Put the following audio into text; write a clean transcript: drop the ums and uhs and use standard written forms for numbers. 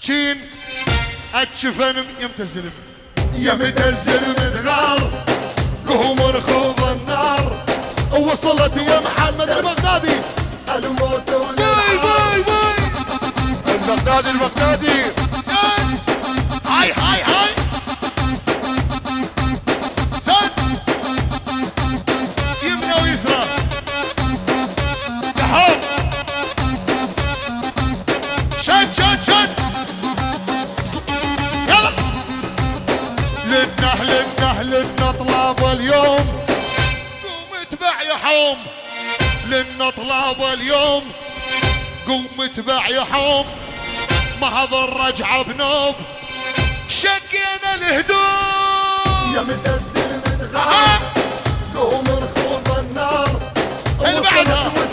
سكين الجفن يمتزلم يا متزل متغار قوم ركوب النار وصلت يا محمد البغدادي الموت باي باي باي البغدادي البغدادي هاي هاي هاي سد يمنى ويسرى دحوم شد شد شد يلا لنا طلاب اليوم قوم اتبع يا حوم لنا طلاب اليوم قوم اتبع يا حوم محض الرجعة بنوب شقينا الهدوم يا متزل متغار قوم ركوب النار وصلت